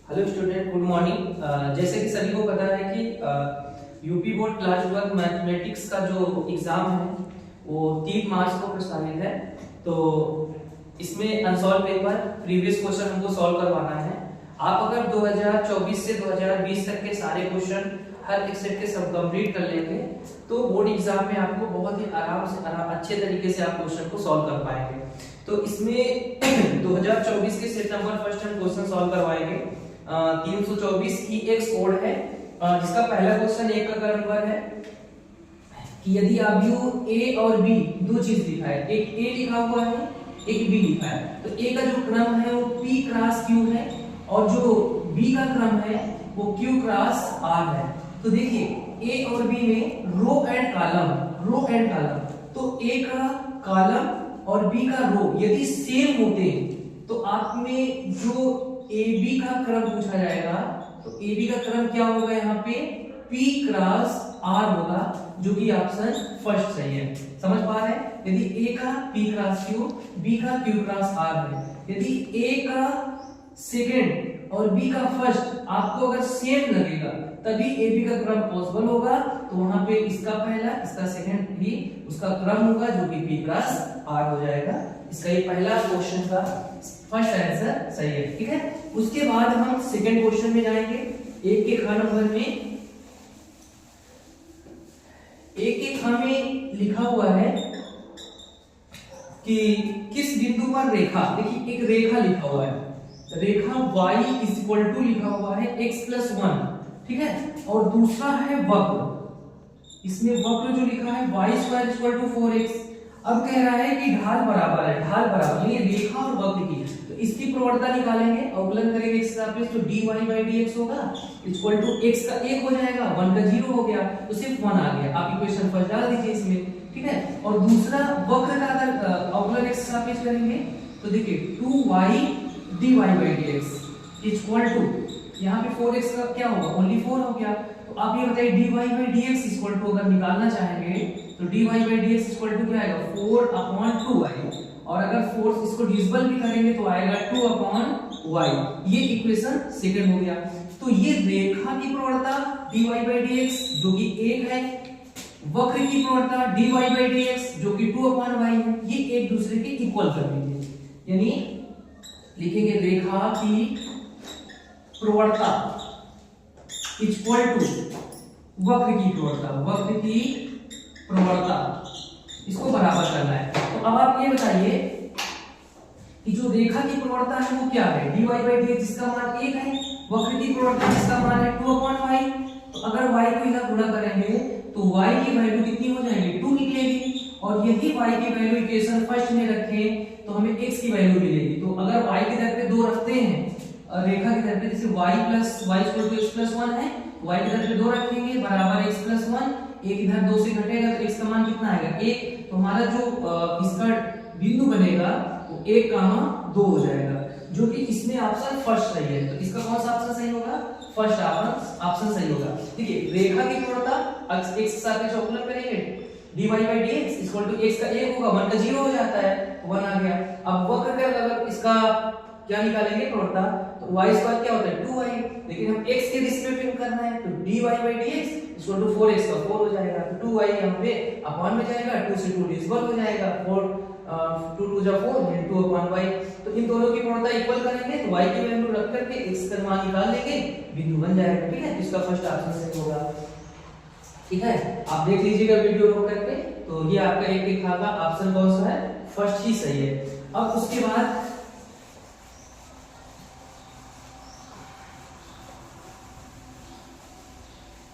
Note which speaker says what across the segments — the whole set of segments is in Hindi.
Speaker 1: Hello student, good morning. जैसे कि सभी को पता है कि यूपी बोर्ड क्लास 1 मैथमेटिक्स का जो एग्जाम है वो 3 मार्च को प्रस्तावित है। तो इसमें अनसॉल्व पेपर प्रीवियस क्वेश्चन हमको सॉल्व करवाना है। आप अगर 2024 से 2020 तक के सारे क्वेश्चन हर एक सेट के सब कंप्लीट कर लेंगे तो बोर्ड एग्जाम में आपको बहुत ही आराम से अच्छे तरीके से आप क्वेश्चन को सॉल्व कर पाएंगे। तो इसमें 2024 के सेट नंबर फर्स्ट हम क्वेश्चन सॉल्व करवाएंगे। 324 की एक कोड है जिसका पहला क्वेश्चन एक का नंबर है कि यदि आप ए और बी दो चीज लिखा है, एक ए लिखा हुआ है एक बी लिखा है, तो ए का जो क्रम है वो p क्रॉस q है और जो बी का क्रम है वो q क्रॉस r है। तो देखिए ए और बी में रो एंड कॉलम, तो ए का कॉलम और बी का रो यदि सेम होते तो आप में जो ए बी का क्रम पूछा जाएगा तो ए बी का क्रम क्या होगा, यहाँ पे p क्रॉस r होगा, जो कि ऑप्शन फर्स्ट सही है। समझ पा रहे हैं? यदि a का p क्रॉस q, b का q क्रॉस r है, यदि a का सेकंड और b का फर्स्ट आपको अगर सेम लगेगा तभी a b का क्रम पॉसिबल होगा। तो वहां पे इसका पहला इसका सेकंड भी उसका क्रम होगा जो कि p क्रॉस r हो जाएगा। इसका ये पहला क्वेश्चन का फर्स्ट आंसर सही है। ठीक है, उसके बाद हम सेकंड क्वेश्चन में जाएंगे। एक के खा नंबर में एक के खा में लिखा हुआ है कि किस बिंदु पर रेखा, देखिए एक रेखा लिखा हुआ है, रेखा y = लिखा हुआ है x + 1, ठीक है, और दूसरा है वक्र, इसमें वक्र जो लिखा है y² = 4x। अब कह रहा है कि ढाल बराबर है, ये रेखा और वक्र की, तो इसकी प्रवणता निकालेंगे, अवकलन करेंगे x का प्लस, तो dy/dx होगा इक्वल टू x का 1 हो जाएगा, 1 का 0 हो गया, तो सिर्फ 1 आ गया। आप इक्वेशन फर्स्ट डाल दीजिए इसमें, ठीक है। और दूसरा वक्र का अगर अवकलन x का पेश करेंगे तो देखिए 2y dy/dx इक्वल टू, यहाँ पे 4x का क्या होगा, ओनली 4 हो गया। तो आप ये बताइए dy/dx इक्वल टू अगर निकालना चाहेंगे तो dy/dx इक्वल टू क्या आएगा, 4/2y, और अगर 4 इसको डिविजिबल भी करेंगे तो आएगा 2/y। ये इक्वेशन सेकंड हो गया। तो ये रेखा की प्रवणता dy/dx जो कि 1 है, वक्र की प्रवणता dy/dx जो कि 2/y है, ये एक दूसरे के इक्वल कर दीजिए। यानी लिखेंगे रेखा की प्रवणता इक्वल टू वक्र की प्रवणता, इसको बराबर करना है। तो अब आप ये बताइए कि जो रेखा की प्रवणता है वो क्या है, dy/dx जिसका मान 1 है, वक्र की प्रवणता जिसका मान है 2/y। तो अगर y को यहां गुणा करेंगे तो y की वैल्यू कितनी हो जाएगी, 2 निकलेगी, और यही y की वैल्यू इक्वेशन फर्स्ट में रखें तो हमें x की वैल्यू मिलेगी। तो अगर y की जगह पे 2 रखते हैं, रेखा की जगह पे जैसे y = x + 1 है, y की जगह पे 2 रखेंगे बराबर x + 1, एक इधर 2 से घटेगा तो x का मान कितना आएगा, 1। तो हमारा जो इसका बिंदु बनेगा वो 1,2 हो जाएगा, जो कि इसमें ऑप्शन फर्स्ट सही है। तो इसका कौन सा ऑप्शन सही होगा, फर्स्ट ऑप्शन सही होगा। देखिए रेखा की प्रवणता x के साथ में अवकलन करेंगे dy/dx इक्वल टू x का 1 होगा, 1 का 0 हो जाता है, 1 आ गया। अब वक्र का अगर इसका क्या निकालेंगे प्रवणता, तो y² क्या होता है 2y, लेकिन हम x के रिस्पेक्ट करना है तो dy/dx इक्वल टू 4x का 4 हो जाएगा, तो 2y यहाँ पे अपॉन में जाएगा, 2 से 2 डिविजिबल हो जाएगा, 2 2 जा 4 यानी 2/y। तो इन दोनों की प्रवणता इक्वल करेंगे तो y की वैल्यू रख करके x का मान निकाल लेंगे, बिंदु बन जाएगा। ठीक है, इसका फर्स्ट ऑप्शन सही होगा। ठीक है, आप देख लीजिएगा वीडियो रोक करके। तो ये आपका एक खा का ऑप्शन कौन सा है, फर्स्ट ही सही है। अब उसके बाद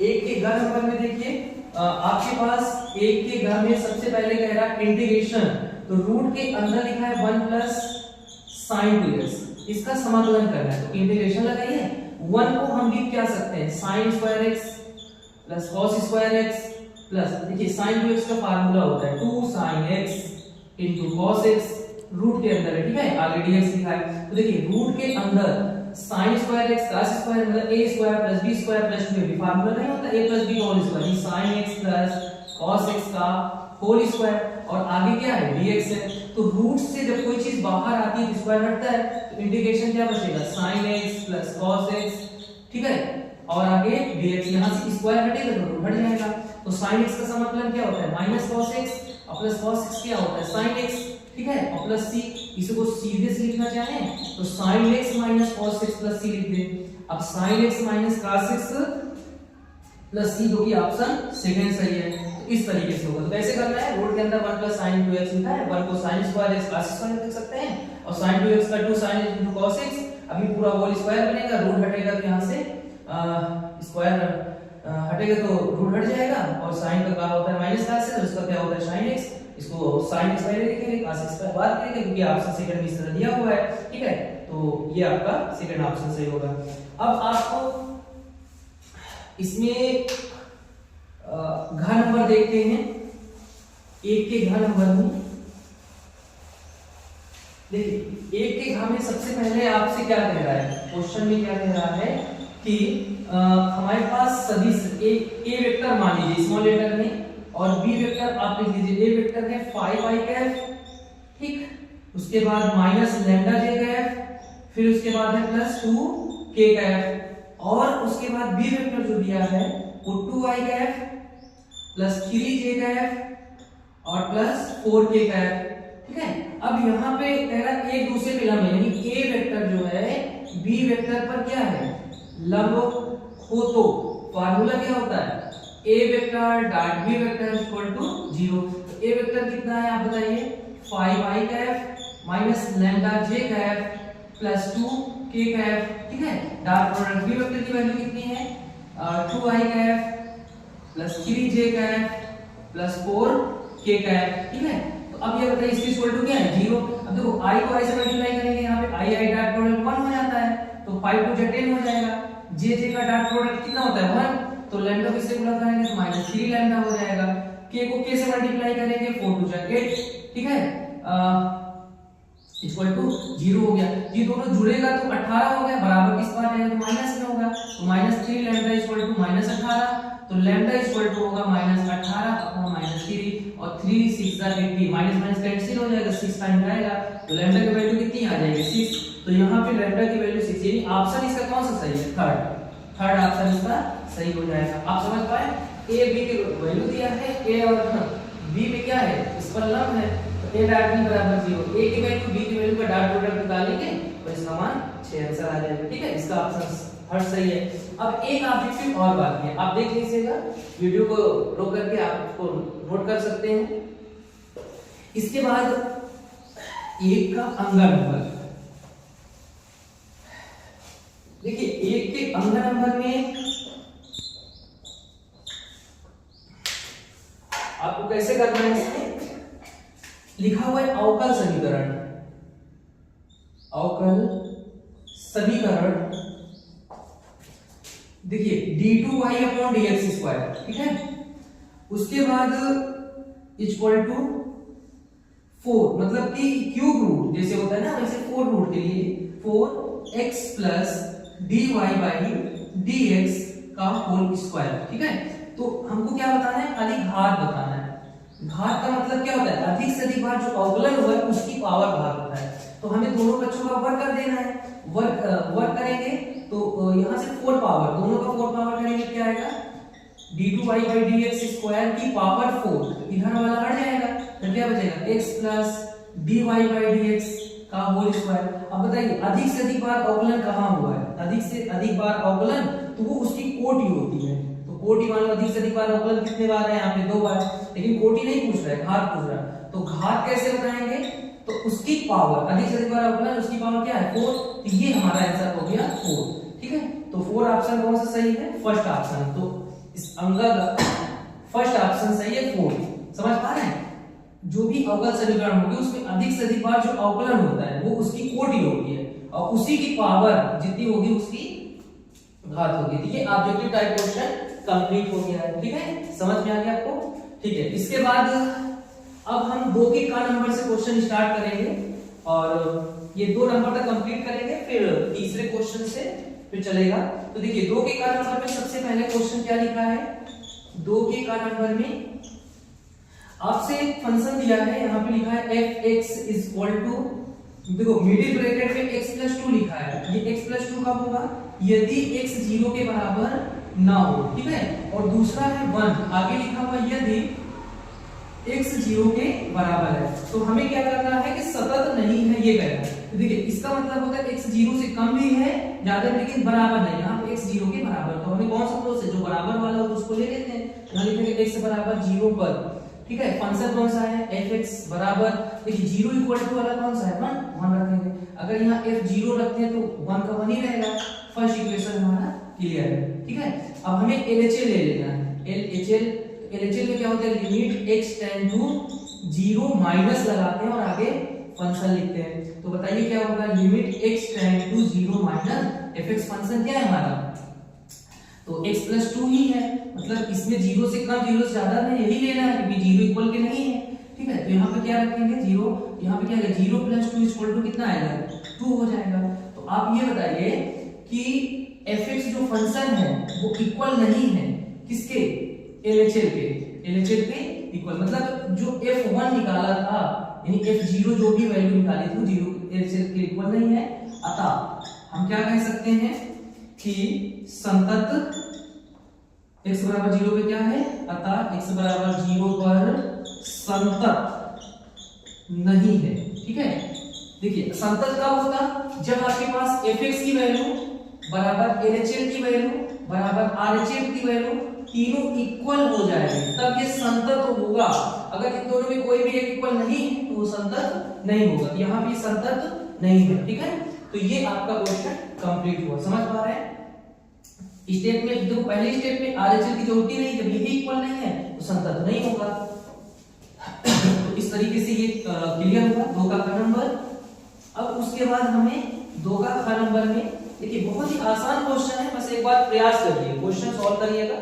Speaker 1: एक के घर नंबर में देखिए, आपके पास एक के घर में सबसे पहले कह रहा है इंटीग्रेशन, तो रूट के अंदर लिखा है 1 + sin 2x, इसका समाकलन करना है। तो इंटीग्रेशन लगाइए, 1 को हम लिख क्या सकते हैं, sin² x + cos² प्लस, देखिए sin 2x का फार्मूला होता है 2 sin x * cos x, root के अंदर है, ठीक है, आगे dx लिखा है। तो देखिए रूट के अंदर sin² x cos² मतलब a² + b² + 2, फार्मूला नहीं होता a + b whole square, sin x + cos x का होल स्क्वायर, और आगे क्या है dx है। तो रूट से जब कोई चीज बाहर आती है तो स्क्वायर हटता है, तो इंटीग्रेशन क्या बचेगा sin x plus cos x, ठीक है, और आगे dx, यहां से स्क्वायर हटेगा तो रूट हट जाएगा। तो sin x का मतलब क्या होता है माइनस cos x और प्लस cos x क्या होता है sin x, ठीक है, और प्लस c, इसको सीधे से लिखना चाहें तो sin x minus cos x plus c लिख दें। अब sin x minus cos x plus c जो कि ऑप्शन सेकंड सही है। तो इस तरीके से होगा। तो कैसे करना है, रूट के अंदर 1 प्लस sin 2x लिखा है, 1 को sin square x cos square लिख सकते हैं और sin 2x का 2 sin x into cos x, अभी पूरा होल स्क्वायर बनेगा, रूट हटेगा तो यहां से स्क्वायर हटेगा तो रूट हट जाएगा, और sin का क्या होता है माइनस cos से, तो इसका क्या होता है sin x, इसको sin x पहले लिखेंगे cos x पर बाद करेंगे क्योंकि ऑप्शन सेकंड में इस तरह दिया हुआ है, ठीक है। तो ये आपका सेकंड ऑप्शन सही होगा। अब आपको इसमें घ नंबर देखते हैं, एक के घ नंबर में देखिए, एक के घ में सबसे पहले आपसे क्या कह रहा है, क्वेश्चन में क्या कह रहा है कि हमारे पास सदिश ए वेक्टर मान लीजिए स्मॉल लेटर में, और बी वेक्टर आप लिख लीजिए, ए वेक्टर है 5i कैफ, ठीक, उसके बाद माइनस लैम्डा जे कैफ, फिर उसके बाद है प्लस 2k कैफ, और उसके बाद बी वेक्टर जो दिया है वो 2i cap plus 3j Kaif और प्लस 4k कैफ, ठीक है। अब यहाँ पे कह रहा है एक दूसरे पे लंब है, यानी a वेक्टर जो है b वेक्टर पर क्या है लंब हो, तो फार्मूला क्या होता है a vector dot b vector equal to 0। तो a वेक्टर कितना है आप बताइए, 5i cap minus lambda j cap plus 2k cap, ठीक है। डॉट प्रोडक्ट b वेक्टर की वैल्यू कितनी है 2i cap plus 3j cap plus 4k cap, ठीक है। तो अब ये बताइए इसकी इक्वल टू क्या है 0। अब देखो i को i से मल्टीप्लाई करेंगे, यहाँ पे i डॉट प्रोडक्ट 1 हो जाता है, तो 5 2 10 हो जाएगा, j का डॉट प्रोडक्ट कितना होता है 1, तो लैम्डा किससे गुणा करेंगे तो माइनस 3 लैम्डा हो जाएगा, k को k से मल्टीप्लाई करेंगे 4 2 8, ठीक है, इक्वल टू 0 हो गया। ये दोनों जुड़ेगा तो 18 हो गया, बराबर किस बार जाएगा तो माइनस में होगा, तो minus 3 lambda equal to minus 18, तो लैम्डा इक्वल टू होगा माइनस 18 अपना माइनस 3, और 3 6 * 80, माइनस माइनस कैंसिल हो जाएगा, 6 टाइम जाएगा, तो लैम्डा की वैल्यू कितनी आ जाएगी 6। तो यहाँ पे लैम्डा की वैल्यू 6, यानी ऑप्शन इसका कौन सा सही है थर्ड ऑप्शन इसका सही हो जाएगा। आप समझ पाए, ए बी की वैल्यू दिया है, ए और बी में क्या है इस पर लंब है, तो a डॉट b बराबर 0, a की वैल्यू b की वैल्यू का डॉट प्रोडक्ट निकालेंगे तो इसका मान 6 आंसर आ जाएगा, ठीक है। इसका ऑप्शन हर सही है। अब एक ऑब्जेक्टिव और बाकी है, आप देख लीजिएगा, वीडियो को रोक करके आप इसको नोट कर सकते हैं। इसके बाद एक का अंगा नंबर, देखिए एक के अंगा नंबर में आपको कैसे करना है, इसमें लिखा हुआ है अवकल समीकरण, अवकल समीकरण देखिए d2y/dx², ठीक है, उसके बाद इक्वल टू 4, मतलब कि क्यूब रूट जैसे होता है ना, वैसे 4 रूट के लिए 4x प्लस dy/dx का होल स्क्वायर, ठीक है। तो हमको क्या बताना है, खाली घात बताना है। घात का मतलब क्या होता है, अधिक से अधिक बार जो अवकलन हुआ है उसकी पावर घात होता है। तो हमें दोनों बच्चों का वर्क कर देना है, वर्क करेंगे तो यहां से 4 पावर, दोनों का 4 पावर करेंगे क्या आएगा d2y/dx² की पावर 4, इधर वाला हट जाएगा, तो क्या बचेगा x प्लस dy/dx का होल स्क्वायर। अब बताइए अधिक से अधिक बार अवकलन कहां हुआ है, अधिक से अधिक बार अवकलन तो वो उसकी कोटि होती है, तो कोटि मान लो अधिक से अधिक बार अवकलन कितने बार है यहाँ पे 2 बार, लेकिन कोटि नहीं पूछ रहा है, घात पूछ रहा है। तो घात कैसे बताएंगे, तो उसकी पावर, अधिक से अधिक बार अवकलन उसकी पावर क्या है 4, तो ये हमारा आंसर हो गया 4, ठीक है। तो 4 ऑप्शन कौन सा सही है, फर्स्ट ऑप्शन। तो इस अंगा का फर्स्ट ऑप्शन सही है 4। समझ पा रहे हैं, जो भी अवकल समीकरण होगी उसमें अधिक से अधिक बार जो अवकलन होता है वो उसकी कोटि होती है, और उसी की पावर जितनी होगी उसकी घात होगी। ठीक है, ऑब्जेक्टिव टाइप क्वेश्चन कंप्लीट हो गया है, ठीक है, समझ में आ गया आपको, ठीक है। इसके बाद अब हम 2 के का नंबर से क्वेश्चन स्टार्ट करेंगे, और ये 2 नंबर तक कंप्लीट करेंगे, फिर तीसरे क्वेश्चन से फिर चलेगा। तो देखिए 2 के का नंबर में सबसे पहले क्वेश्चन क्या लिखा है, 2 के का नंबर में आपसे एक फंक्शन दिया है, यहाँ पे लिखा है f(x) इज इक्वल टू, देखो मिडिल ब्रैकेट में x प्लस 2 लिखा है, ये x प्लस 2 कब होगा, यदि x 0 के बराबर ना हो, ठीक है। और दूसरा है 1, आगे लिखा हुआ यदि x 0 के बराबर है। तो हमें क्या करना है कि सतत नहीं है ये कहना है। तो देखिए इसका मतलब होता है x 0 से कम भी है ज्यादा, लेकिन बराबर नहीं, यहाँ पे x 0 के बराबर। तो हमें कौन सा प्रोसेस जो बराबर वाला हो उसको ले लेते हैं, यहाँ लिखेंगे x बराबर 0 पर, ठीक है। फंक्शन कौन सा है, f(x) बराबर, देखिए 0 इक्वल टू वाला कौन सा है, 1 रखेंगे। अगर यहाँ f 0 रखते हैं तो 1 का 1 ही रहेगा। फर्स्ट इक्वेशन हमारा क्लियर है, ठीक है। अब हमें LHL ले लेना है। LHL में क्या होता है, limit x tend to 0 minus लगाते हैं और आगे फंक्शन लिखते हैं। तो बताइए क्या होगा, limit x tend to 0 minus f(x) function क्या है हमारा, तो x प्लस 2 ही है, मतलब इसमें 0 से कम 0 से ज्यादा में यही लेना है क्योंकि 0 इक्वल के नहीं है, ठीक है। तो यहाँ पे क्या रखेंगे 0, यहाँ पे क्या है 0 प्लस 2 इक्वल टू कितना आएगा, 2 हो जाएगा। तो आप ये बताइए कि f(x) जो फंक्शन है वो इक्वल नहीं है किसके, LHL के इक्वल, मतलब जो f1 निकाला था यानी f0 जो भी वैल्यू निकाली थी 0 LHL के इक्वल नहीं है। अतः हम क्या कह सकते हैं कि संतत x बराबर 0 पे क्या है, अतः x बराबर 0 पर संतत नहीं है, ठीक है। देखिए संतत कब होगा, जब आपके पास f(x) की वैल्यू बराबर LHL की वैल्यू बराबर RHL की वैल्यू तीनों इक्वल हो जाएंगे, तब ये संतत होगा। अगर इन दोनों में कोई भी एक इक्वल नहीं है तो वो संतत नहीं होगा। यहाँ भी संतत नहीं है, ठीक है। तो ये आपका क्वेश्चन कंप्लीट हुआ, समझ पा रहे हैं। स्टेप में देखो, पहले स्टेप में RHL की जरूरत ही नहीं, जब ये इक्वल नहीं है तो संतत नहीं होगा। तो इस तरीके से ये क्लियर हुआ 2 का ख नंबर। अब उसके बाद हमें 2 का ख नंबर में, देखिए बहुत ही आसान क्वेश्चन है, बस एक बार प्रयास करिए, क्वेश्चन सॉल्व करिएगा।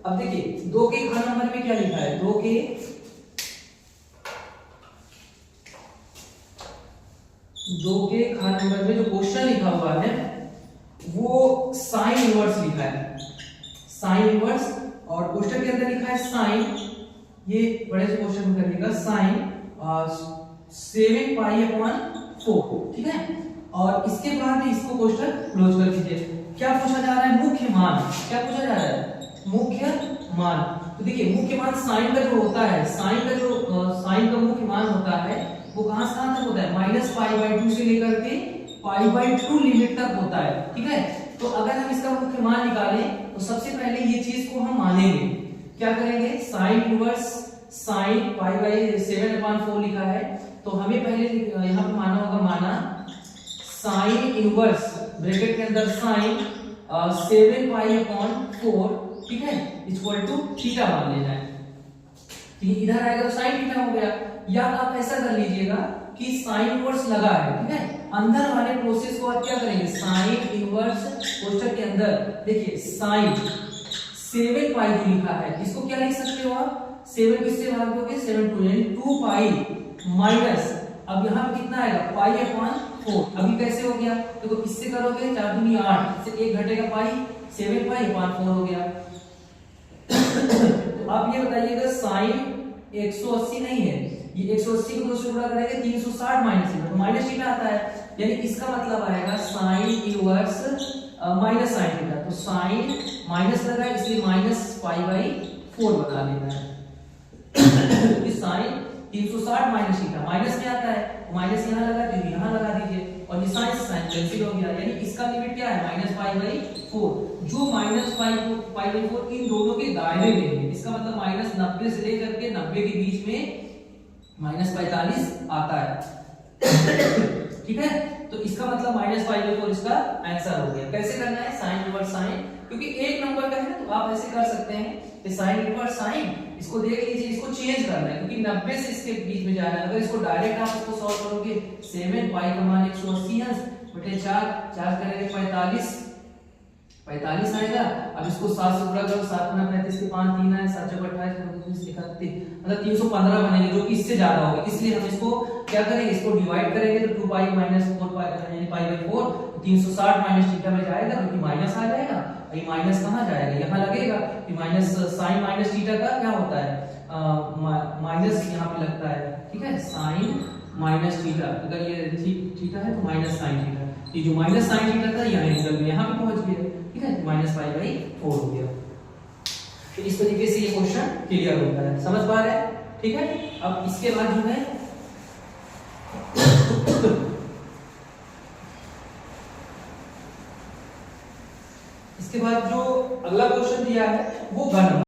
Speaker 1: अब देखिए 2 के ख नंबर में क्या लिखा है, 2 के ख नंबर में जो क्वेश्चन लिखा हुआ है वो साइन इनवर्स लिखा है, साइन इनवर्स। और क्वेश्चन के अंदर लिखा है साइन, ये बड़े से क्वेश्चन में करिएगा, साइन 7 पाई अपॉन 4, ठीक है। और इसके बाद इसको क्वेश्चन क्लोज कर दीजिए। क्या पूछा जा रहा है, मुख्य मान। क्या पूछा जा रहा है, मुख्य मान। तो देखिए मुख्य मान साइन का जो होता है, साइन का मुख्य मान होता है वो कहां से कहां तक होता है, -π/2 से लेकर के π/2 लिमिट तक होता है, ठीक है। तो अगर हम इसका मुख्य मान निकालें तो सबसे पहले ये चीज को हम मानेंगे, क्या करेंगे, साइन इनवर्स साइन π/7/4 लिखा है, तो हमें पहले यहाँ पे माना होगा, माना साइन इनवर्स ब्रैकेट के अंदर साइन 7π/4, ठीक है, इक्वल टू थीटा मान लेना है। ठीक है, इधर आएगा तो साइन थीटा हो गया। या आप ऐसा कर लीजिएगा कि साइन इनवर्स लगा है, ठीक है, अंदर वाले प्रोसेस को आप क्या करेंगे, साइन इनवर्स कोष्ठक के अंदर देखिए साइन 7π जो लिखा है इसको क्या लिख सकते हो आप, 7 किससे भाग दोगे, 7 2 यानी 2π माइनस, अब यहाँ पे कितना आएगा π/4। अभी कैसे हो गया, देखो इससे करोगे 4 दूनी 8 से 1 घटेगा पाई, 7π/4 हो गया। तो आप ये बताइएगा साइन 180 नहीं है, ये 180 को 2 से गुणा करेंगे 360 माइनस थीटा, तो माइनस थीटा आता है, यानी इसका मतलब आएगा sine inverse minus sine theta. तो साइन माइनस लगा है इसलिए -π/4 बना लेना है। तो साइन 360 माइनस थीटा, माइनस में आता है माइनस यहाँ लगा दीजिए, यहाँ लगा दीजिए, और ये साइन से साइन कैंसिल हो गया, यानी इसका लिमिट क्या है -π/4। जो -π/4 इन दोनों के दायरे में है, इसका मतलब -90 से लेकर के 90 के बीच में -45 आता है। ठीक है, तो इसका मतलब -π/4 इसका आंसर हो गया। कैसे करना है, साइन इनवर्स साइन, क्योंकि एक नंबर का है तो आप ऐसे कर सकते हैं कि साइन इनवर्स साइन, इसको देख लीजिए, इसको चेंज करना है क्योंकि 90 से इसके बीच में जा रहा है। अगर इसको डायरेक्ट आप इसको सॉल्व करोगे 7π का मान 180 बटे 4 करेंगे 45 आएगा। अब इसको 7 से गुणा करो, 7 गुना 35 के 5 3 है, 7 × 28 31, मतलब 315 बनेंगे, जो कि इससे ज्यादा होगा, इसलिए हम इसको क्या करेंगे, इसको डिवाइड करेंगे तो 2π - 4π यानी π/4 360 माइनस थीटा में जाएगा, क्योंकि माइनस आ जाएगा, ये माइनस कहां जाएगा, यहां लगेगा कि माइनस साइन माइनस थीटा का क्या होता है माइनस यहाँ पे लगता है, ठीक है, साइन माइनस थीटा, अगर ये थीटा है तो माइनस साइन थीटा, ये जो माइनस साइन थीटा था यहाँ एंगल में यहाँ पे पहुंच गया, ठीक है, माइनस पाई बाई 4 हो गया। तो इस तरीके से ये क्वेश्चन क्लियर होता है, समझ पा रहे हैं, ठीक है। अब इसके बाद जो है इसके बाद जो अगला क्वेश्चन दिया है वो 1